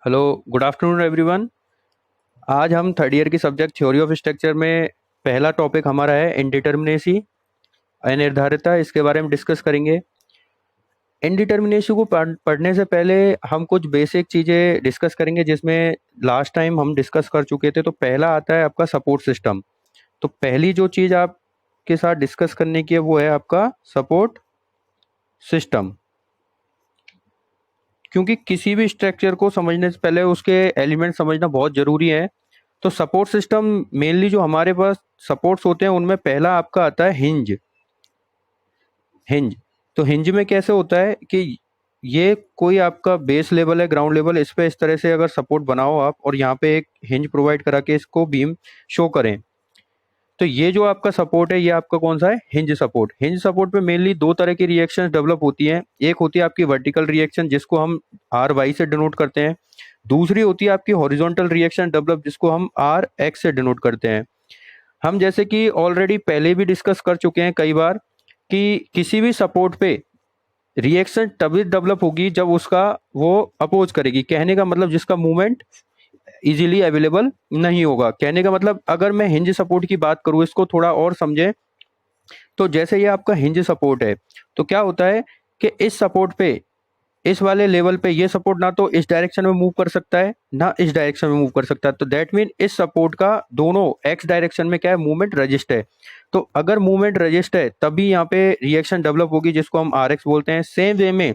Hello, good afternoon everyone. आज हम third year की सब्जेक्ट थ्योरी ऑफ स्ट्रक्चर में पहला टॉपिक हमारा है इनडिटर्मिनेसी, अनिर्धारितता। इसके बारे में डिस्कस करेंगे। इनडिटर्मिनेसी को पढ़ने से पहले हम कुछ बेसिक चीज़ें डिस्कस करेंगे, जिसमें लास्ट टाइम हम डिस्कस कर चुके थे। तो पहला आता है आपका सपोर्ट सिस्टम। तो पहली जो चीज़ आपके साथ डिस्कस करने की है वो है आपका सपोर्ट सिस्टम। क्योंकि किसी भी स्ट्रक्चर को समझने से पहले उसके एलिमेंट समझना बहुत ज़रूरी है। तो सपोर्ट सिस्टम मेनली जो हमारे पास सपोर्ट्स होते हैं उनमें पहला आपका आता है हिंज। हिंज तो हिंज में कैसे होता है कि ये कोई आपका बेस लेवल है, ग्राउंड लेवल, इस पे इस तरह से अगर सपोर्ट बनाओ आप और यहाँ पे एक हिंज प्रोवाइड करा के इसको बीम शो करें, तो ये जो आपका सपोर्ट है ये आपका कौन सा है? Hinge support. हिंज सपोर्ट पे मेनली दो तरह की रिएक्शन डेवलप होती हैं। एक होती है आपकी वर्टिकल रिएक्शन, जिसको हम आर वाई से डिनोट करते हैं। दूसरी होती है आपकी हॉरिजॉन्टल रिएक्शन डेवलप, जिसको हम आर एक्स से डिनोट करते हैं। हम जैसे कि ऑलरेडी पहले भी डिस्कस कर चुके हैं कई बार कि किसी भी सपोर्ट पे रिएक्शन तभी डेवलप होगी जब उसका वो अपोज करेगी। कहने का मतलब जिसका मूवमेंट इजीली अवेलेबल नहीं होगा। कहने का मतलब अगर मैं हिंज सपोर्ट की बात करूँ, इसको थोड़ा और समझें, तो जैसे ये आपका हिंज सपोर्ट है, तो क्या होता है कि इस सपोर्ट पे, इस वाले लेवल पे ये सपोर्ट ना तो इस डायरेक्शन में मूव कर सकता है ना इस डायरेक्शन में मूव कर सकता है। तो दैट मीन इस सपोर्ट का दोनों एक्स डायरेक्शन में क्या है? मूवमेंट रजिस्ट है। तो अगर मूवमेंट रजिस्ट है तभी यहाँ पे रिएक्शन डेवलप होगी, जिसको हम आर एक्स बोलते हैं। सेम वे में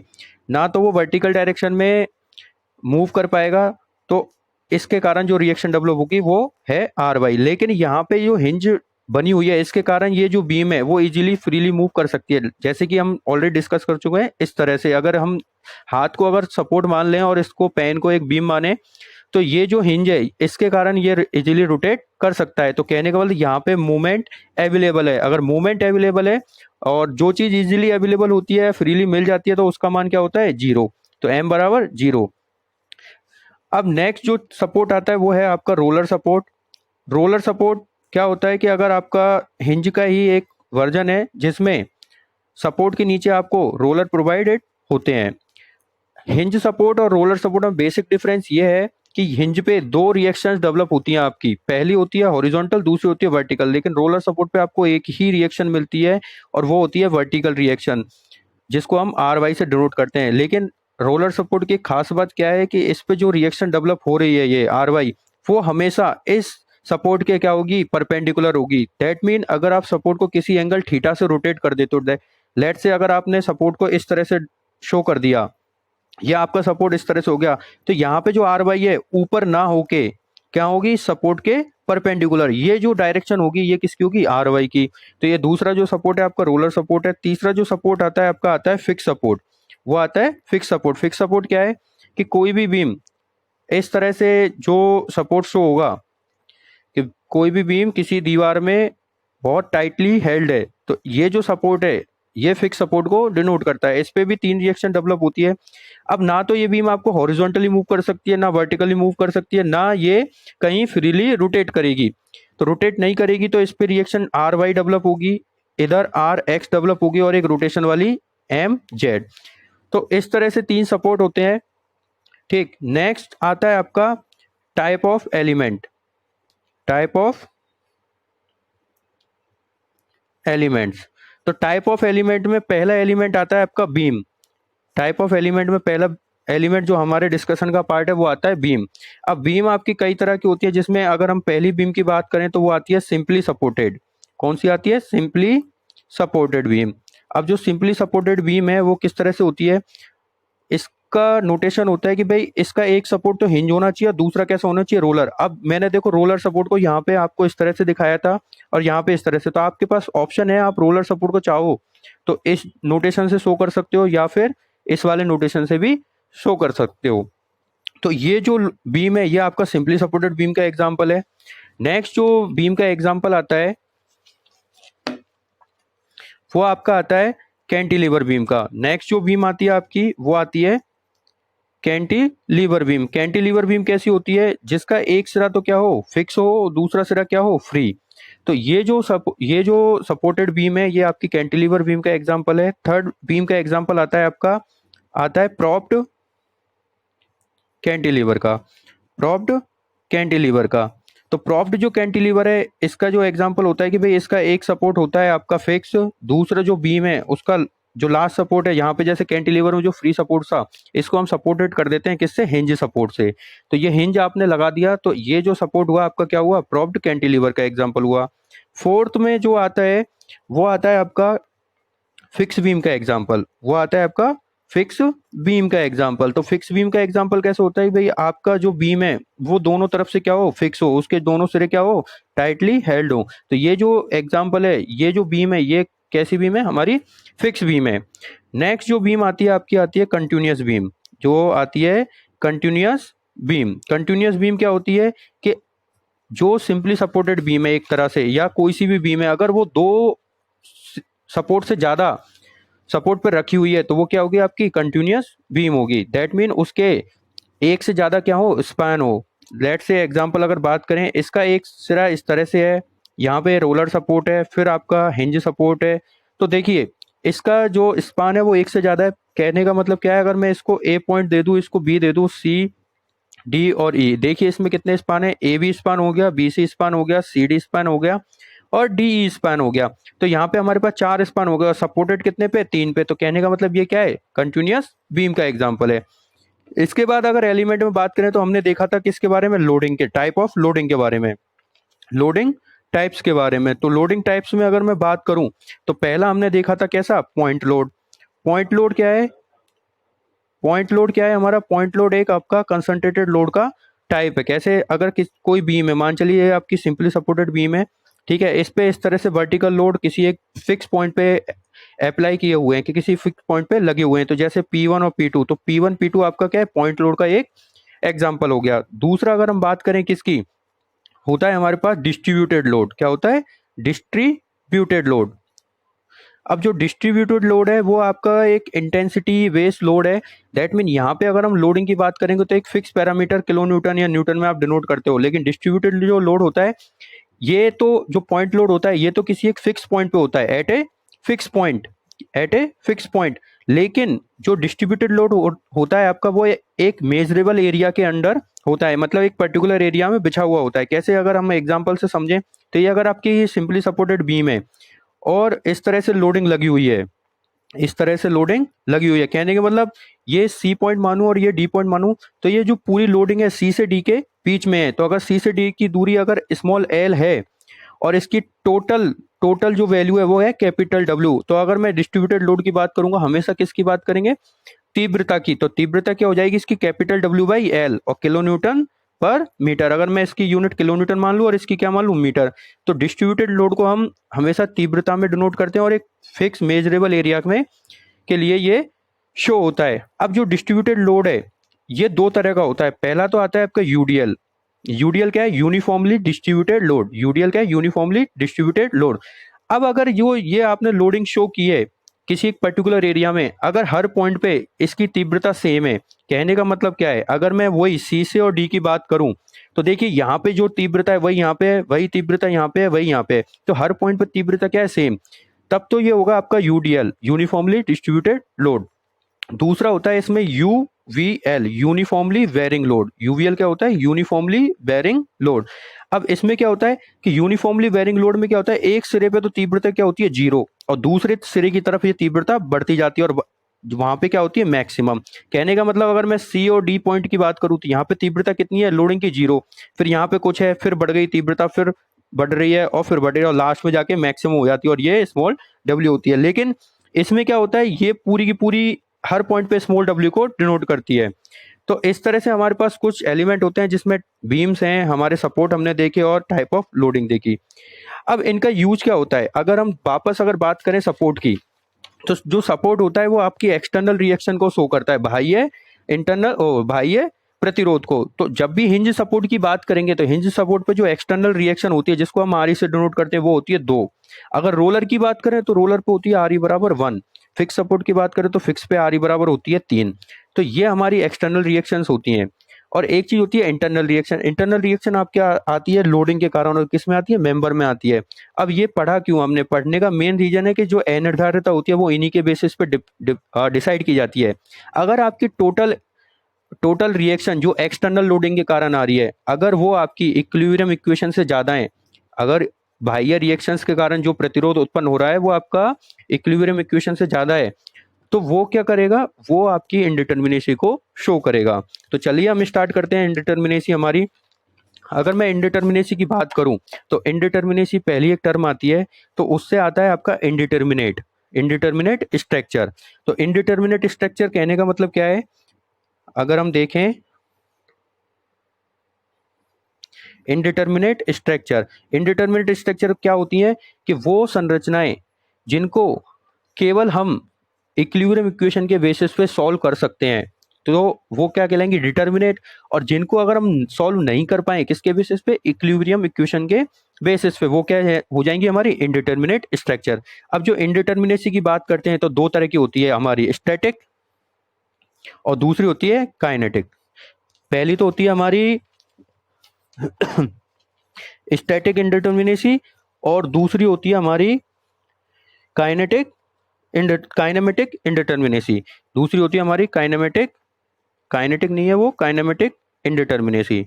ना तो वो वर्टिकल डायरेक्शन में मूव कर पाएगा, तो इसके कारण जो रिएक्शन डेवलप होगी वो है आर वाई। लेकिन यहाँ पे जो हिंज बनी हुई है, इसके कारण ये जो बीम है वो इजीली फ्रीली मूव कर सकती है। जैसे कि हम ऑलरेडी डिस्कस कर चुके हैं, इस तरह से अगर हम हाथ को अगर सपोर्ट मान लें और इसको पेन को एक बीम माने, तो ये जो हिंज है इसके कारण ये इजीली रोटेट कर सकता है। तो कहने का मतलब यहाँ पे मूवमेंट अवेलेबल है। अगर मूवमेंट अवेलेबल है और जो चीज इजीली अवेलेबल होती है, फ्रीली मिल जाती है, तो उसका मान क्या होता है? जीरो। तो एम बराबर जीरो। अब नेक्स्ट जो सपोर्ट आता है वो है आपका रोलर सपोर्ट। रोलर सपोर्ट क्या होता है कि अगर आपका हिंज का ही एक वर्जन है जिसमें सपोर्ट के नीचे आपको रोलर प्रोवाइडेड होते हैं। हिंज सपोर्ट और रोलर सपोर्ट में बेसिक डिफरेंस ये है कि हिंज पे दो रिएक्शंस डेवलप होती हैं आपकी। पहली होती है हॉरिजॉन्टल, दूसरी होती है वर्टिकल। लेकिन रोलर सपोर्ट पे आपको एक ही रिएक्शन मिलती है और वो होती है वर्टिकल रिएक्शन, जिसको हम आर वाई से डिनोट करते हैं। लेकिन रोलर सपोर्ट की खास बात क्या है कि इस पे जो रिएक्शन डेवलप हो रही है ये आर वाई, वो हमेशा इस सपोर्ट के क्या होगी? परपेंडिकुलर होगी। दैट मीन अगर आप सपोर्ट को किसी एंगल थीटा से रोटेट कर दे, तो लेट से अगर आपने सपोर्ट को इस तरह से शो कर दिया, या आपका सपोर्ट इस तरह से हो गया, तो यहाँ पे जो आर वाई है ऊपर ना होके क्या होगी? सपोर्ट के परपेंडिकुलर। ये जो डायरेक्शन होगी ये किसकी होगी? आर वाई की। तो ये दूसरा जो सपोर्ट है आपका रोलर सपोर्ट है। तीसरा जो सपोर्ट आता है आपका आता है फिक्स सपोर्ट। वो आता है फिक्स सपोर्ट। फिक्स सपोर्ट क्या है कि कोई भी बीम इस तरह से जो सपोर्ट शो होगा कि कोई भी बीम किसी दीवार में बहुत टाइटली हेल्ड है, तो ये जो सपोर्ट है ये फिक्स सपोर्ट को डिनोट करता है। इस पे भी तीन रिएक्शन डेवलप होती है। अब ना तो ये बीम आपको हॉरिजॉन्टली मूव कर सकती है, ना वर्टिकली मूव कर सकती है, ना ये कहीं फ्रीली रोटेट करेगी। तो रोटेट नहीं करेगी तो इस पे रिएक्शन आर वाई डेवलप होगी, इधर आर एक्स डेवलप होगी और एक रोटेशन वाली एम जेड। तो इस तरह से तीन सपोर्ट होते हैं। ठीक, नेक्स्ट आता है आपका type of element. Type of elements. तो टाइप ऑफ एलिमेंट में पहला एलिमेंट आता है आपका बीम। टाइप ऑफ एलिमेंट में पहला एलिमेंट जो हमारे डिस्कशन का पार्ट है वो आता है बीम। अब बीम आपकी कई तरह की होती है, जिसमें अगर हम पहली बीम की बात करें तो वो आती है सिंपली सपोर्टेड। कौन सी आती है? Simply supported beam. अब जो सिंपली सपोर्टेड बीम है वो किस तरह से होती है? इसका नोटेशन होता है कि भाई इसका एक सपोर्ट तो हिंज होना चाहिए, दूसरा कैसा होना चाहिए? रोलर। अब मैंने देखो रोलर सपोर्ट को यहाँ पे आपको इस तरह से दिखाया था और यहाँ पे इस तरह से। तो आपके पास ऑप्शन है, आप रोलर सपोर्ट को चाहो तो इस नोटेशन से शो कर सकते हो या फिर इस वाले नोटेशन से भी शो कर सकते हो। तो ये जो बीम है ये आपका सिंपली सपोर्टेड बीम का एग्जांपल है। नेक्स्ट जो बीम का एग्जांपल आता है वो आपका आता है कैंटिलीवर बीम का। नेक्स्ट जो बीम आती है आपकी वो आती है कैंटिलीवर बीम। कैंटिलीवर बीम कैसी होती है? जिसका एक सिरा तो क्या हो? फिक्स हो, दूसरा सिरा क्या हो? फ्री। तो ये जो सपोर्टेड बीम है ये आपकी कैंटिलीवर बीम का एग्जांपल है। थर्ड बीम का एग्जांपल आता है आपका, आता है प्रॉप्ड कैंटिलीवर का, प्रॉप्ड कैंटिलीवर का। तो प्रॉप्ड जो कैंटिलीवर है इसका जो एग्जांपल होता है कि भाई इसका एक सपोर्ट होता है आपका फिक्स, दूसरा जो बीम है उसका जो लास्ट सपोर्ट है, यहाँ पे जैसे कैंटिलीवर में जो फ्री सपोर्ट था इसको हम सपोर्टेड कर देते हैं किससे, हिंज सपोर्ट से। तो ये हिंज आपने लगा दिया तो ये जो सपोर्ट हुआ आपका क्या हुआ, प्रॉप्ड कैंटिलीवर का एग्जाम्पल हुआ। फोर्थ में जो आता है वो आता है आपका फिक्स बीम का एग्जाम्पल, वो आता है आपका फिक्स बीम का एग्जाम्पल। तो फिक्स बीम का एग्जाम्पल कैसे होता है भाई, आपका जो बीम है वो दोनों तरफ से क्या हो, फिक्स हो, उसके दोनों सिरे क्या हो, टाइटली हेल्ड हो। तो ये जो एग्जाम्पल है, ये जो बीम है ये कैसी बीम है, हमारी फिक्स बीम है। नेक्स्ट जो बीम आती है आपकी आती है कंटिन्यूस बीम, जो आती है कंटिन्यूस बीम। कंटिन्यूस बीम क्या होती है कि जो सिंपली सपोर्टेड बीम है एक तरह से, या कोई सी भी बीम है, अगर वो दो सपोर्ट से ज्यादा सपोर्ट पर रखी हुई है तो वो क्या होगी, आपकी कंटिन्यूस बीम होगी। दैट मीन उसके एक से ज्यादा क्या हो, स्पैन हो। लेट से एग्जांपल अगर बात करें, इसका एक सिरा इस तरह से है, यहाँ पे रोलर सपोर्ट है, फिर आपका हिंज सपोर्ट है। तो देखिए इसका जो स्पान है वो एक से ज्यादा है। कहने का मतलब क्या है, अगर मैं इसको ए पॉइंट दे दूं, इसको बी दे दूं, सी डी और ई, देखिए इसमें कितने स्पान है, ए बी स्पान हो गया, बी सी स्पान हो गया, सी डी स्पान हो गया और डी ई स्पान हो गया। तो यहाँ पे हमारे पास 4 स्पान हो गया, सपोर्टेड कितने पे, 3 पे। तो कहने का मतलब ये क्या है, कंटिन्यूस बीम का एग्जाम्पल है। इसके बाद अगर एलिमेंट में बात करें तो हमने देखा था किसके बारे में, लोडिंग के, टाइप ऑफ लोडिंग के बारे में, लोडिंग टाइप्स के बारे में। तो लोडिंग टाइप्स में अगर मैं बात करूं तो पहला हमने देखा था कैसा, पॉइंट लोड। पॉइंट लोड क्या है, पॉइंट लोड क्या है हमारा, पॉइंट लोड एक आपका कंसंट्रेटेड लोड का टाइप है। कैसे, अगर कोई बीम है, मान चलिए आपकी सिंपली सपोर्टेड बीम है, ठीक है, इस पे इस तरह से वर्टिकल लोड किसी एक फिक्स पॉइंट पे अप्लाई किए हुए हैं, कि किसी फिक्स पॉइंट पे लगे हुए हैं, तो जैसे P1 और P2, तो P1 P2 आपका क्या है, पॉइंट लोड का एक एग्जाम्पल हो गया। दूसरा अगर हम बात करें किसकी, होता है हमारे पास डिस्ट्रीब्यूटेड लोड। क्या होता है, डिस्ट्रीब्यूटेड लोड। अब जो डिस्ट्रीब्यूटेड लोड है वो आपका एक इंटेंसिटी बेस्ड लोड है। दैट मीन यहाँ पे अगर हम लोडिंग की बात करेंगे तो एक फिक्स पैरामीटर किलो न्यूटन या न्यूटन में आप डिनोट करते हो, लेकिन डिस्ट्रीब्यूटेड जो लोड होता है, ये तो जो पॉइंट लोड होता है ये तो किसी एक फिक्स पॉइंट पे होता है, at a fix point, at a fix point. लेकिन जो डिस्ट्रीब्यूटेड लोड होता है आपका, वो एक मेजरेबल एरिया के अंडर होता है, मतलब एक पर्टिकुलर एरिया में बिछा हुआ होता है। कैसे, अगर हम एग्जांपल से समझें तो ये अगर आपकी सिंपली सपोर्टेड बीम है और इस तरह से लोडिंग लगी हुई है, इस तरह से लोडिंग लगी हुई है, कहने का मतलब ये सी पॉइंट मानूं और ये डी पॉइंट मानूं, तो ये जो पूरी लोडिंग है सी से डी के बीच में है। तो अगर सी से डी की दूरी अगर स्मॉल एल है और इसकी टोटल टोटल जो वैल्यू है वो है कैपिटल डब्ल्यू, तो अगर मैं डिस्ट्रीब्यूटेड लोड की बात करूंगा हमेशा किसकी बात करेंगे, तीव्रता की। तो तीव्रता क्या हो जाएगी इसकी, कैपिटल डब्ल्यू बाई एल, और किलो न्यूटन पर मीटर, अगर मैं इसकी यूनिट किलो न्यूटन मान लूं और इसकी क्या मान लूं, मीटर। तो डिस्ट्रीब्यूटेड लोड को हम हमेशा तीव्रता में डिनोट करते हैं और एक फिक्स मेजरेबल एरिया में के लिए ये शो होता है। अब जो डिस्ट्रीब्यूटेड लोड है ये दो तरह का होता है। पहला तो आता है आपका यूडीएल। यूडीएल क्या है, यूनिफॉर्मली डिस्ट्रीब्यूटेड लोड। यूडीएल क्या है, यूनिफॉर्मली डिस्ट्रीब्यूटेड लोड। अब अगर ये आपने लोडिंग शो की है किसी एक पर्टिकुलर एरिया में, अगर हर पॉइंट पे इसकी तीव्रता सेम है, कहने का मतलब क्या है, अगर मैं वही सी से और डी की बात करूं तो देखिए यहाँ पे जो तीव्रता है वही यहाँ पे है, वही तीव्रता यहाँ पे है, वही यहाँ पे है, तो हर पॉइंट पे तीव्रता क्या है, सेम। तब तो ये होगा आपका यूडीएल, यूनिफॉर्मली डिस्ट्रीब्यूटेड लोड। दूसरा होता है इसमें UVL, uniformly varying load. UVL क्या होता है, यूनिफॉर्मली वेरिंग लोड। अब इसमें क्या होता है कि यूनिफॉर्मली वेरिंग लोड में क्या होता है, एक सिरे पे तो तीव्रता क्या होती है, जीरो, और दूसरे सिरे की तरफ ये तीव्रता बढ़ती जाती है और वहां पे क्या होती है, मैक्सिमम। कहने का मतलब अगर मैं सी और डी पॉइंट की बात करूं तो यहाँ पे तीव्रता कितनी है, लोडिंग की जीरो, फिर यहाँ पे कुछ है, फिर बढ़ गई तीव्रता, फिर बढ़ रही है और फिर बढ़ रही है और लास्ट में जाके मैक्सिमम हो जाती है और ये स्मॉल डब्ल्यू होती है। लेकिन इसमें क्या होता है, ये पूरी की पूरी हर पॉइंट पे स्मॉल डब्ल्यू को डिनोट करती है। तो इस तरह से हमारे पास कुछ एलिमेंट होते हैं जिसमें बीम्स हैं, हमारे सपोर्ट हमने देखे और टाइप ऑफ लोडिंग देखी। अब इनका यूज क्या होता है, अगर हम वापस अगर बात करें सपोर्ट की, तो जो सपोर्ट होता है वो आपकी एक्सटर्नल रिएक्शन को शो करता है, बाह्य इंटरनल बाह्य प्रतिरोध को। तो जब भी हिंज सपोर्ट की बात करेंगे तो हिंज सपोर्ट पे जो एक्सटर्नल रिएक्शन होती है जिसको हम आर से डिनोट करते हैं वो होती है 2। अगर रोलर की बात करें तो रोलर पे होती है आर बराबर 1। फिक्स सपोर्ट की बात करें तो फिक्स पे आर बराबर होती है 3। तो ये हमारी एक्सटर्नल रिएक्शंस होती हैं। और एक चीज होती है इंटरनल रिएक्शन। इंटरनल रिएक्शन आपके आती है लोडिंग के कारण, और किस में आती है, मेंबर में आती है। अब ये पढ़ा क्यों हमने, पढ़ने का मेन रीजन है कि जो अनिर्धारितता होती है वो इन्हीं के बेसिस पे डिसाइड की जाती है। अगर आपकी टोटल टोटल रिएक्शन जो एक्सटर्नल लोडिंग के कारण आ रही है, अगर वो आपकी इक्विलिब्रियम इक्वेशन से ज़्यादा है, अगर बाह्य रिएक्शंस के कारण जो प्रतिरोध उत्पन्न हो रहा है वो आपका इक्विलिब्रियम इक्वेशन से ज़्यादा है, तो वो क्या करेगा, वो आपकी इनडिटर्मिनेसी को शो करेगा। तो चलिए हम स्टार्ट करते हैं इनडिटर्मिनेसी हमारी। अगर मैं इनडिटर्मिनेसी की बात करूं तो इनडिटर्मिनेसी पहली एक टर्म आती है, तो उससे आता है आपका इनडिटर्मिनेट, इनडिटर्मिनेट स्ट्रक्चर। तो इनडिटर्मिनेट स्ट्रक्चर कहने का मतलब क्या है, अगर हम देखें इनडिटर्मिनेट स्ट्रक्चर, इनडिटर्मिनेट स्ट्रक्चर क्या होती है कि वो संरचनाएं जिनको केवल हम इक्विलिब्रियम इक्वेशन के बेसिस पे सॉल्व कर सकते हैं, तो वो क्या कहलाएंगे, डिटर्मिनेट। और जिनको अगर हम सॉल्व नहीं कर पाए किसके बेसिस पे, इक्विलिब्रियम इक्वेशन के बेसिस पे, वो क्या है, हो जाएंगी हमारी इनडिटर्मिनेट स्ट्रक्चर। अब जो इनडिटर्मिनेसी की बात करते हैं तो दो तरह की होती है हमारी, स्टैटिक और दूसरी होती है काइनेटिक। पहली तो होती है हमारी स्टैटिक इंडिटर्मिनेसी और दूसरी होती है हमारी काइनेटिक काइनेमेटिक इंडिटर्मिनेसी। दूसरी होती है हमारी काइनेमेटिक, काइनेटिक नहीं है वो, काइनेमेटिक इंडिटर्मिनेसी,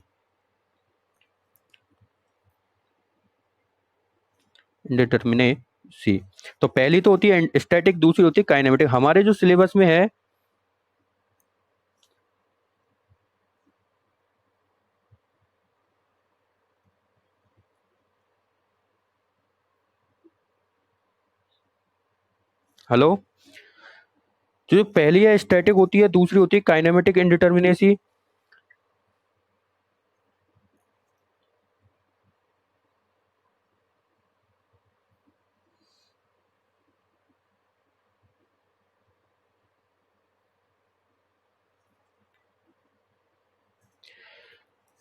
इंडिटर्मिनेसी। तो पहली तो होती है स्टैटिक, दूसरी होती है काइनेमेटिक। हमारे जो सिलेबस में है, हेलो, जो पहली है स्टैटिक होती है, दूसरी होती है काइनेमेटिक इंडिटर्मिनेसी।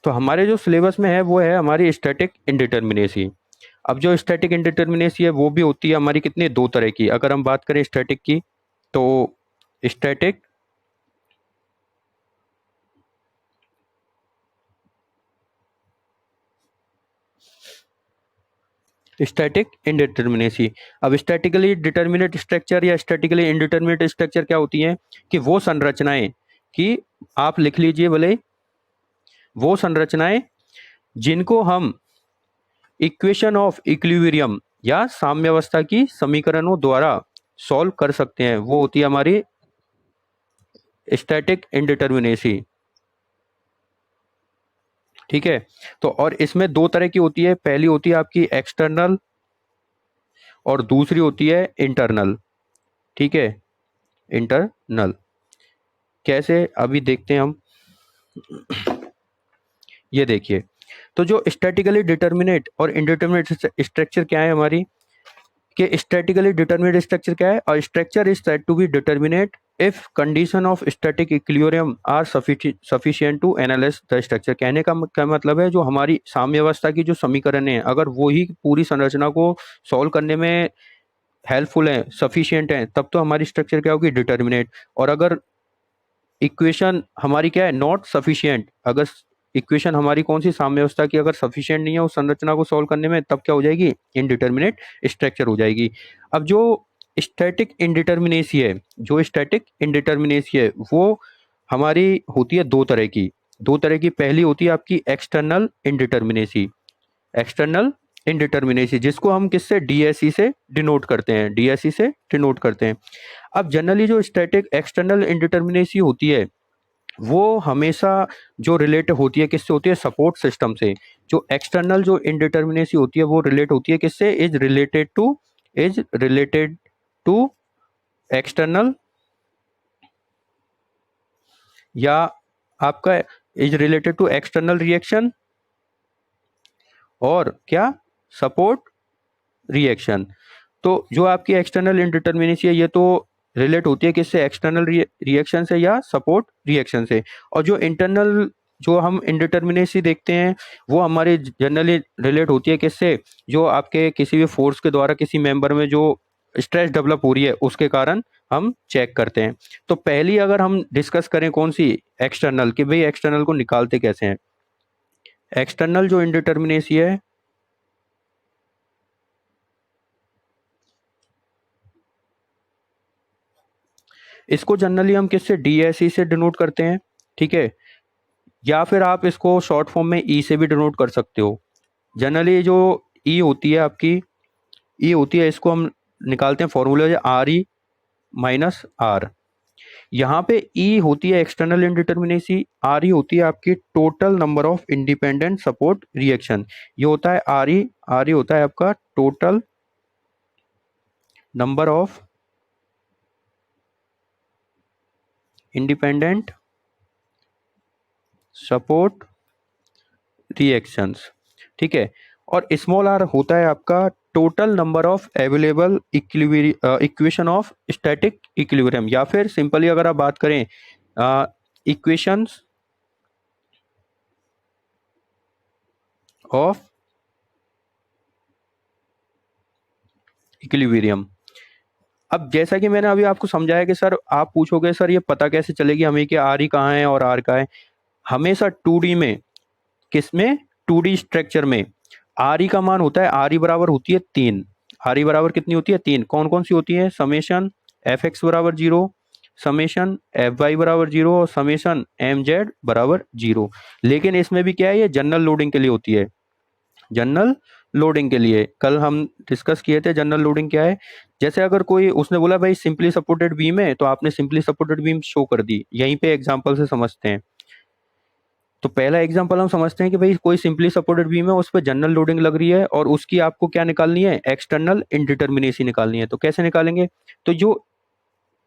तो हमारे जो सिलेबस में है वो है हमारी स्टैटिक इंडिटर्मिनेसी। अब जो स्टैटिक इंडिटर्मिनेसी है वो भी होती है हमारी कितनी, दो तरह की। अगर हम बात करें स्टैटिक की तो स्टैटिक स्टैटिक इंडिटर्मिनेसी। अब स्टैटिकली डिटर्मिनेट स्ट्रक्चर या स्टैटिकली इंडिटर्मिनेट स्ट्रक्चर क्या होती हैं कि वो संरचनाएं, कि आप लिख लीजिए भले, वो संरचनाएं जिनको हम इक्वेशन ऑफ इक्विलिब्रियम या साम्यावस्था की समीकरणों द्वारा सॉल्व कर सकते हैं, वो होती है हमारी स्टैटिक इंडिटर्मिनेसी। ठीक है। तो और इसमें दो तरह की होती है, पहली होती है आपकी एक्सटर्नल और दूसरी होती है इंटरनल। ठीक है, इंटरनल कैसे अभी देखते हैं हम। ये देखिए, तो जो स्टैटिकली डिटर्मिनेट और इंडिटर्मिनेट स्ट्रक्चर क्या है हमारी, कि स्टैटिकली डिटर्मिनेट स्ट्रक्चर क्या है, और structure is said to be determinate if condition of static equilibrium are sufficient to analyse the structure. कहने का क्या मतलब है, जो हमारी साम्यावस्था की जो समीकरण है, अगर वो ही पूरी संरचना को सॉल्व करने में हेल्पफुल है, सफिशिएंट है, तब तो हमारी स्ट्रक्चर क्या होगी, डिटर्मिनेट। और अगर इक्वेशन हमारी क्या है, नॉट सफिशिएंट, अगर इक्वेशन हमारी कौन सी, साम्यावस्था की, अगर सफिशिएंट नहीं है उस संरचना को सॉल्व करने में, तब क्या हो जाएगी, इनडिटर्मिनेट स्ट्रक्चर हो जाएगी। अब जो स्टैटिक इंडिटर्मिनेसी है, जो स्टैटिक इंडिटर्मिनेसी है वो हमारी होती है दो तरह की, दो तरह की। पहली होती है आपकी एक्सटर्नल इंडिटर्मिनेसी, एक्सटर्नल इंडिटर्मिनेसी, जिसको हम किससे, डीएसई से डिनोट करते हैं, डीएसई से डिनोट करते हैं। अब जनरली जो स्टैटिक एक्सटर्नल इंडिटर्मिनेसी होती है वो हमेशा जो रिलेट होती है किससे होती है, सपोर्ट सिस्टम से। जो एक्सटर्नल जो इंडिटर्मिनेसी होती है वो रिलेट होती है किससे, इज रिलेटेड टू एक्सटर्नल, या आपका is related to external reaction, और क्या, सपोर्ट रिएक्शन। तो जो आपकी एक्सटर्नल इंडिटर्मिनेसी है ये तो रिलेट होती है किससे, एक्सटर्नल रिएक्शन से या सपोर्ट रिएक्शन से। और जो इंटरनल जो हम इंडिटर्मिनेसी देखते हैं वो हमारी जनरली रिलेट होती है किससे, जो आपके किसी भी फोर्स के द्वारा किसी मेंबर में जो स्ट्रेस डेवलप हो रही है उसके कारण हम चेक करते हैं। तो पहली अगर हम डिस्कस करें कौन सी, एक्सटर्नल, कि भाई एक्सटर्नल को निकालते कैसे हैं। एक्सटर्नल जो इंडिटर्मिनेसी है, इसको जनरली हम किससे, डीएसई से डिनोट करते हैं। ठीक है, या फिर आप इसको शॉर्ट फॉर्म में ई से भी डिनोट कर सकते हो। जनरली जो ई होती है आपकी, ई होती है, इसको हम निकालते हैं formula R E minus R. यहाँ पे ई होती है एक्सटर्नल इंडिटर्मिनेसी, आर ई होती है आपकी total number of independent support reaction. ये होता है आर ई होता है आपका total number of independent support reactions, ठीक है। और स्मॉल आर होता है आपका total number of available equation of static equilibrium, या फिर सिंपली अगर आप बात करें इक्वेशंस ऑफ इक्विलिब्रियम। अब जैसा कि मैंने अभी आपको समझाया कि सर आप पूछोगे सर ये पता कैसे चलेगी हमें कि आर ई कहाँ है और आर कहाँ है। हमेशा 2D में, किसमें, 2D स्ट्रक्चर में आर ई का मान होता है, आर ई बराबर होती है 3। आर ई बराबर कितनी होती है, 3। कौन कौन सी होती है, समेशन एफ एक्स बराबर 0, समेशन एफ वाई बराबर 0 और समेशन एम जेड बराबर 0। लेकिन इसमें भी क्या है, ये जनरल लोडिंग के लिए होती है। जनरल लोडिंग के लिए कल हम डिस्कस किए थे जनरल लोडिंग क्या है। जैसे अगर कोई उसने बोला भाई सिंपली सपोर्टेड बीम है, तो आपने सिंपली सपोर्टेड बीम शो कर दी। यहीं पे एग्जांपल से समझते हैं। तो पहला एग्जांपल हम समझते हैं कि भाई कोई सिंपली सपोर्टेड बीम है, उस पर जनरल लोडिंग लग रही है और उसकी आपको क्या निकालनी है, एक्सटर्नल इंडिटर्मिनेसी निकालनी है। तो कैसे निकालेंगे, तो जो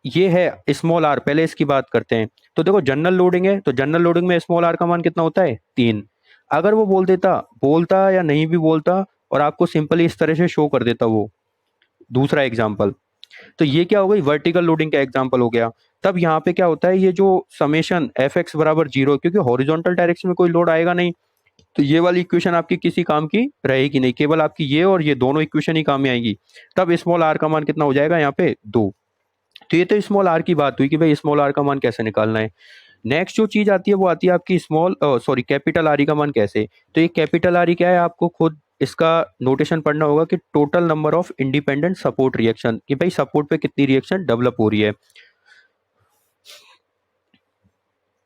ये है स्मॉल आर, पहले इसकी बात करते हैं। तो देखो जनरल लोडिंग है, तो जनरल लोडिंग में स्मॉल आर का मान कितना होता है, 3। अगर वो बोलता या नहीं भी बोलता और आपको सिंपली इस तरह से शो कर देता वो दूसरा एग्जाम्पल, तो ये क्या हो गई, वर्टिकल लोडिंग का एग्जाम्पल हो गया। तब यहाँ पे क्या होता है, ये जो समेशन एफ एक्स बराबर 0, क्योंकि हॉरिजॉन्टल डायरेक्शन में कोई लोड आएगा नहीं, तो ये वाली इक्वेशन आपकी किसी काम की रहेगी नहीं, केवल आपकी ये और ये दोनों इक्वेशन ही काम में आएगी। तब स्मॉल आर का मान कितना हो जाएगा यहाँ पे, 2। तो ये तो स्मॉल आर की बात हुई कि भाई स्मॉल आर का मान कैसे निकालना है। नेक्स्ट जो चीज आती है वो आती है आपकी कैपिटल आर ई का मान कैसे। तो ये कैपिटल आर ई क्या है, आपको खुद इसका नोटेशन पढ़ना होगा कि total number of independent support reaction, कि भाई सपोर्ट पे कितनी रिएक्शन डेवलप हो रही है।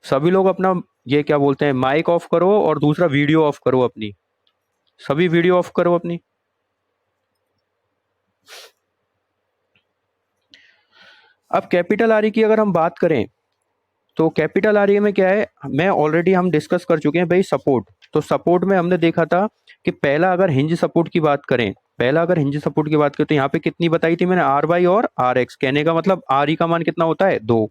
सभी लोग अपना ये क्या बोलते हैं, माइक ऑफ करो और दूसरा वीडियो ऑफ करो अपनी, सभी वीडियो ऑफ करो अपनी। अब कैपिटल आर ई की अगर हम बात करें, तो कैपिटल आर ई में क्या है, मैं ऑलरेडी हम डिस्कस कर चुके हैं भाई सपोर्ट। तो सपोर्ट में हमने देखा था कि पहला अगर हिंज सपोर्ट की बात करें, तो यहाँ पे कितनी बताई थी मैंने, आर वाई और आर एक्स। कहने का मतलब आर ई का मान कितना होता है, 2।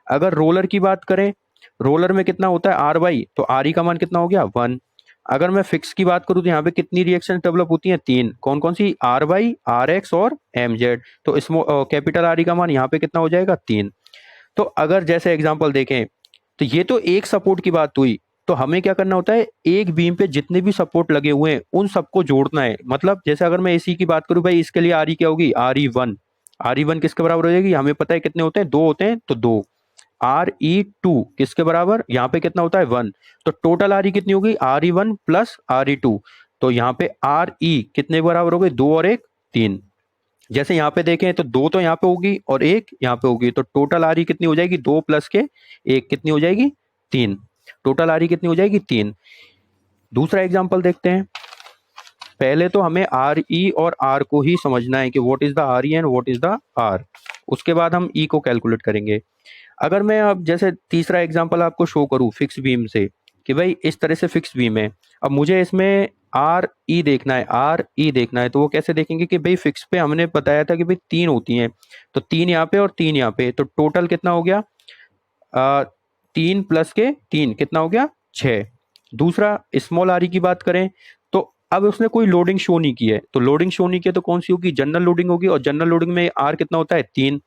अगर रोलर की बात करें, रोलर में कितना होता है, आर वाई, तो आर ई का मान कितना हो गया, 1। अगर मैं फिक्स की बात करूं तो यहाँ पे कितनी रिएक्शन डेवलप होती हैं, 3। कौन कौन सी, आर वाई, आर एक्स और एम जेड। तो इसमें कैपिटल आर ई का मान यहाँ पे कितना हो जाएगा, 3। तो अगर जैसे एग्जांपल देखें, तो ये तो एक सपोर्ट की बात हुई। तो हमें क्या करना होता है, एक बीम पे जितने भी सपोर्ट लगे हुए हैं उन सबको जोड़ना है। मतलब जैसे अगर मैं एसी की बात करूं भाई, इसके लिए आर ई क्या होगी, आर ई 1। आर ई 1 किसके बराबर हो जाएगी, हमें पता है कितने होते हैं, 2 होते हैं, तो 2। आर ई 2 किसके बराबर, यहाँ पे कितना होता है, 1। तो टोटल आर ई कितनी होगी, R E 1 plus R E 2। तो यहाँ पे आर ई कितने बराबर हो गए, 2 और 1, 3। जैसे यहाँ पे देखें तो 2 तो यहाँ पे होगी और 1 यहाँ पे होगी, तो टोटल आर ई कितनी हो जाएगी, 2 प्लस के 1 कितनी हो जाएगी, 3। टोटल आर ई कितनी हो जाएगी, 3। दूसरा एग्जांपल देखते हैं। पहले तो हमें आर ई और आर को ही समझना है कि what is the R E and what is the R. उसके बाद हम ई को कैलकुलेट करेंगे। अगर मैं अब जैसे तीसरा एग्जांपल आपको शो करूं फिक्स बीम से, कि भाई इस तरह से फिक्स बीम है, अब मुझे इसमें आर ई देखना है, तो वो कैसे देखेंगे कि भाई फिक्स पे हमने बताया था कि भाई 3 होती हैं, तो 3 यहाँ पे और 3 यहाँ पे, तो टोटल कितना हो गया, 3 प्लस के 3 कितना हो गया, 6। दूसरा स्मॉल आर ई की बात करें, तो अब उसने कोई लोडिंग शो नहीं की है, तो लोडिंग शो नहीं किया तो कौन सी होगी, जनरल लोडिंग होगी, और जनरल लोडिंग में आर कितना होता है, 3।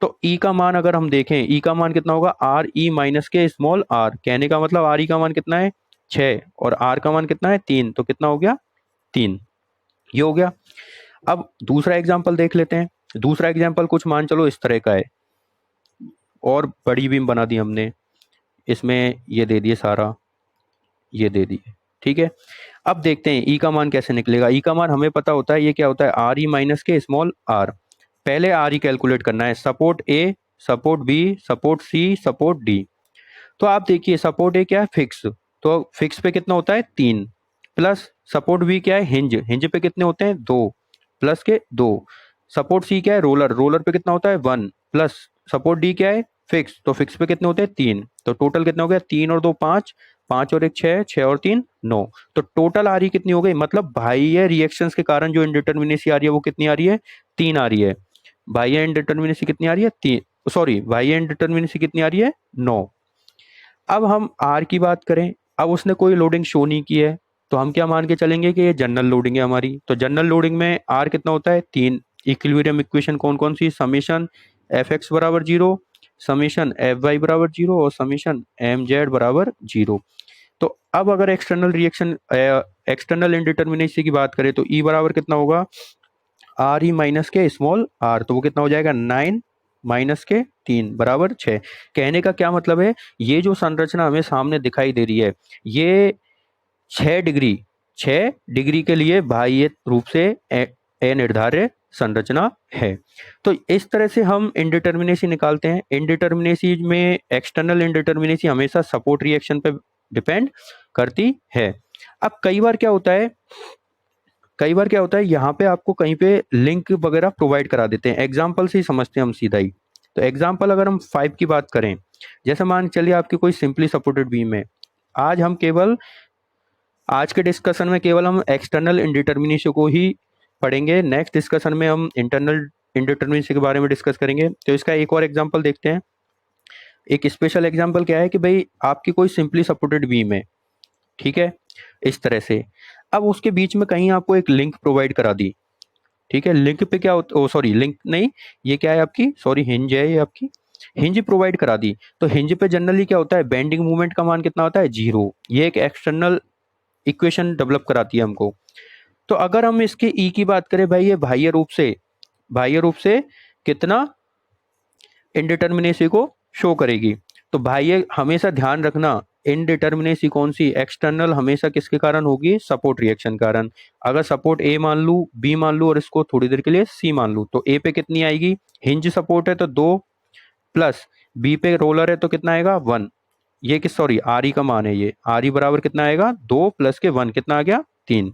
तो ई का मान अगर हम देखें, ई का मान कितना होगा, आर ई माइनस के स्मॉल आर। कहने का मतलब आर ई का मान कितना है, 6, और आर का मान कितना है, 3। तो कितना हो गया, 3। ये हो गया। अब दूसरा एग्जाम्पल देख लेते हैं। दूसरा एग्जाम्पल कुछ मान चलो इस तरह का है, और बड़ी बीम बना दी हमने, इसमें ये दे दिए सारा, ये दे दिए, ठीक है। अब देखते हैं ई का मान कैसे निकलेगा। ई का मान हमें पता होता है, ये क्या होता है, आर ई माइनस के स्मॉल आर। पहले आर ई कैलकुलेट करना है, सपोर्ट ए, सपोर्ट बी, सपोर्ट सी, सपोर्ट डी। तो आप देखिए सपोर्ट ए क्या है, फिक्स, तो फिक्स पे कितना होता है 3, प्लस सपोर्ट बी क्या है, हिंज, हिंज पे कितने होते हैं 2, प्लस के 2, सपोर्ट सी क्या है, रोलर, रोलर पे कितना होता है 1, प्लस सपोर्ट डी क्या है, फिक्स, तो फिक्स पे कितने होते हैं 3, तो टोटल कितना हो गया, 3 और 2 5, 5 और 1 6, 6 और 3 9, तो टोटल आ रही कितनी हो गई, मतलब बाह्य रिएक्शंस के कारण जो इनडिटर्मिनेसी आ रही है वो कितनी आ रही है, 3 आ रही है। बाह्य इनडिटर्मिनेसी कितनी आ रही है, 3, सॉरी बाह्य इनडिटर्मिनेसी कितनी आ रही है, 9। अब हम आर की बात करें, अब उसने कोई लोडिंग शो नहीं की है, तो हम क्या मान के चलेंगे कि ये जनरल लोडिंग है हमारी, तो जनरल लोडिंग में आर कितना होता है 3, इक्विलिब्रियम इक्वेशन कौन कौन सी, समीशन एफ एक्स बराबर 0, समीशन एफ वाई बराबर 0 और समीशन एम जेड बराबर 0। तो अब अगर एक्सटर्नल रिएक्शन, एक्सटर्नल इनडिटर्मिनेसी की बात करें तो ई बराबर कितना होगा, आर ई माइनस के स्मॉल आर, तो वो कितना हो जाएगा 9 माइनस के 3 बराबर 6। कहने का क्या मतलब है, ये जो संरचना हमें सामने दिखाई दे रही है ये 6 डिग्री, 6 डिग्री के लिए बाह्य रूप से निर्धारित संरचना है। तो इस तरह से हम इनडिटर्मिनेसी निकालते हैं। इनडिटर्मिनेसी में एक्सटर्नल इनडिटर्मिनेसी हमेशा सपोर्ट रिएक्शन पे डिपेंड करती है। अब कई बार क्या होता है यहाँ पे आपको कहीं पे लिंक वगैरह प्रोवाइड करा देते हैं, एग्जाम्पल से ही समझते हैं हम सीधा ही। तो एग्जाम्पल अगर हम 5 की बात करें, जैसे मान चलिए आपकी कोई सिंपली सपोर्टेड बीम है, आज हम केवल आज के डिस्कशन में केवल हम एक्सटर्नल इंडिटर्मिनेसी को ही पढ़ेंगे, नेक्स्ट डिस्कशन में हम इंटरनल इंडिटर्मिनेसी के बारे में डिस्कस करेंगे। तो इसका एक और एग्जांपल देखते हैं। एक स्पेशल एग्जांपल क्या है कि भाई आपकी कोई सिंपली सपोर्टेड बीम है, ठीक है, इस तरह से। अब उसके बीच में कहीं आपको एक लिंक प्रोवाइड करा दी, ठीक है, लिंक पे क्या होता, ओ सॉरी लिंक नहीं, ये क्या है आपकी, सॉरी हिंज है, ये आपकी हिंज प्रोवाइड करा दी। तो हिंज पे जनरली क्या होता है, बेंडिंग मूवमेंट का मान कितना होता है 0, ये एक एक्सटर्नल इक्वेशन डेवलप कराती है हमको। तो अगर हम इसके ई की बात करें भाई, ये बाह्य रूप से कितना इनडिटर्मिनेसी को शो करेगी। तो बाह्य हमेशा ध्यान रखना, इनडिटर्मिनेसी कौन सी, एक्सटर्नल हमेशा किसके कारण होगी, सपोर्ट रिएक्शन कारण। अगर सपोर्ट ए मान लूँ, बी मान लूँ और इसको थोड़ी देर के लिए सी मान लूँ, तो ए पे कितनी आएगी, हिंज सपोर्ट है तो 2, प्लस बी पे रोलर है तो कितना आएगा 1, ये किस, सॉरी आर ई का मान है, ये आर ई बराबर कितना आएगा 2 प्लस के 1 कितना आ गया 3।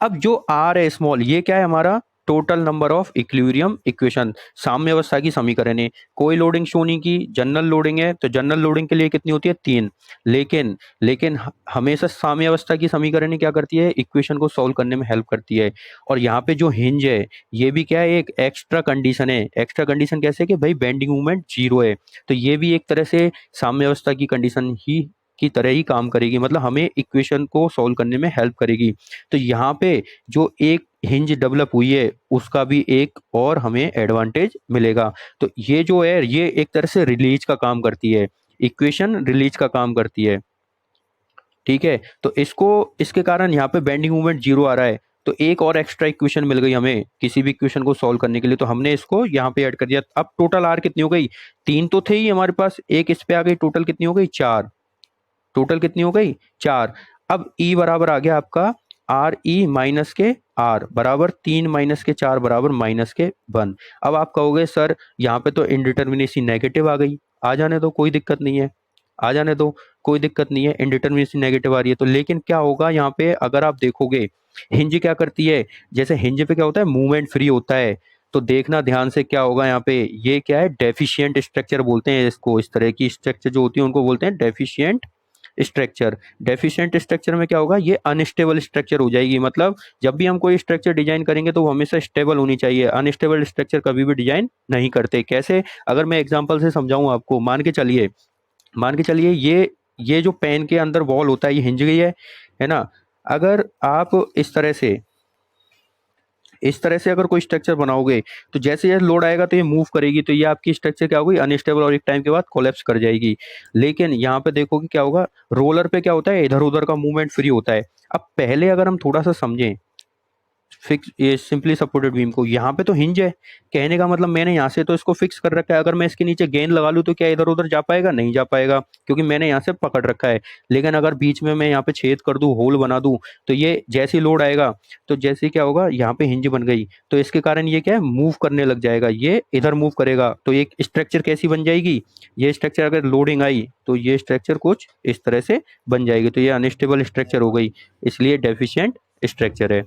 अब जो आर है स्मॉल, ये क्या है हमारा total number of equilibrium equation, साम्य अवस्था की समीकरण है। कोई लोडिंग शो नहीं की, जनरल लोडिंग है, तो जनरल लोडिंग के लिए कितनी होती है 3। लेकिन हमेशा साम्य अवस्था की समीकरण क्या करती है, इक्वेशन को सॉल्व करने में हेल्प करती है। और यहाँ पे जो हिंज है ये भी क्या है, एक एक्स्ट्रा कंडीशन है। एक्स्ट्रा कंडीशन कैसे कि भाई बेंडिंग मूवमेंट 0 है, तो ये भी एक तरह से साम्य अवस्था की कंडीशन ही की तरह ही काम करेगी, मतलब हमें इक्वेशन को सॉल्व करने में हेल्प करेगी। तो यहाँ पे जो एक हिंज डेवलप हुई है उसका भी एक और हमें एडवांटेज मिलेगा। तो ये जो है ये एक तरह से रिलीज का काम करती है, इक्वेशन रिलीज का काम करती है, ठीक है। तो इसको, इसके कारण यहाँ पे बेंडिंग मूवमेंट 0 आ रहा है, तो एक और एक्स्ट्रा इक्वेशन मिल गई हमें किसी भी इक्वेशन को सॉल्व करने के लिए, तो हमने इसको यहाँ पे ऐड कर दिया। अब टोटल आर कितनी हो गई, 3 तो थे ही हमारे पास, एक इस पे आ गई, टोटल कितनी हो गई 4, टोटल कितनी हो गई 4। अब ई बराबर आ गया आपका आर ई माइनस के आर बराबर 3 माइनस के 4 बराबर माइनस के 1। अब आप कहोगे सर यहाँ पे तो इनडिटर्मिनेसी नेगेटिव आ गई, आ जाने दो कोई दिक्कत नहीं है, आ जाने दो कोई दिक्कत नहीं है, इनडिटर्मिनेसी नेगेटिव आ रही है तो। लेकिन क्या होगा यहाँ पे अगर आप देखोगे हिंज क्या करती है, जैसे हिंज पे क्या होता है मूवमेंट फ्री होता है, तो देखना ध्यान से क्या होगा यहाँ पे, ये क्या है डेफिशिएंट स्ट्रक्चर बोलते हैं इसको, इस तरह की स्ट्रक्चर जो होती है उनको बोलते हैं डेफिशिएंट स्ट्रक्चर। डेफिशिएंट स्ट्रक्चर में क्या होगा, ये अनस्टेबल स्ट्रक्चर हो जाएगी। मतलब जब भी हम कोई स्ट्रक्चर डिजाइन करेंगे तो वो हमेशा स्टेबल होनी चाहिए, अनस्टेबल स्ट्रक्चर कभी भी डिजाइन नहीं करते। कैसे, अगर मैं एग्जांपल से समझाऊं आपको, मान के चलिए ये जो पेन के अंदर वॉल होता है ये हिंज गई है ना। अगर आप इस तरह से अगर कोई स्ट्रक्चर बनाओगे तो जैसे जैसे लोड आएगा तो ये मूव करेगी, तो ये आपकी स्ट्रक्चर क्या होगी, अनस्टेबल, और एक टाइम के बाद कोलैप्स कर जाएगी। लेकिन यहाँ पे देखोगे क्या होगा, रोलर पे क्या होता है, इधर उधर का मूवमेंट फ्री होता है। अब पहले अगर हम थोड़ा सा समझें, फिक्स ये सिंपली सपोर्टेड बीम को। यहाँ पे तो हिंज है, कहने का मतलब मैंने यहाँ से तो इसको फिक्स कर रखा है, अगर मैं इसके नीचे गेंद लगा लूँ तो क्या इधर उधर जा पाएगा? नहीं जा पाएगा, क्योंकि मैंने यहाँ से पकड़ रखा है। लेकिन अगर बीच में मैं यहाँ पे छेद कर दूँ, होल बना दूँ, तो ये जैसे ही लोड आएगा तो जैसे क्या होगा, यहाँ पे हिंज बन गई, तो इसके कारण ये क्या है, मूव करने लग जाएगा, ये इधर मूव करेगा, तो एक स्ट्रक्चर कैसी बन जाएगी, ये स्ट्रक्चर अगर लोडिंग आई तो ये स्ट्रक्चर कुछ इस तरह से बन जाएगी, तो ये अनस्टेबल स्ट्रक्चर हो गई, इसलिए डेफिशिएंट स्ट्रक्चर है।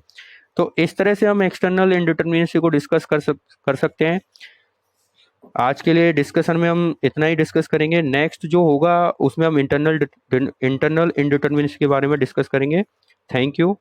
तो इस तरह से हम एक्सटर्नल इंडिटरमिनेसी को डिस्कस कर सकते हैं। आज के लिए डिस्कशन में हम इतना ही डिस्कस करेंगे। नेक्स्ट जो होगा उसमें हम इंटरनल इंटरनल इंडिटरमिनेसी के बारे में डिस्कस करेंगे। Thank you.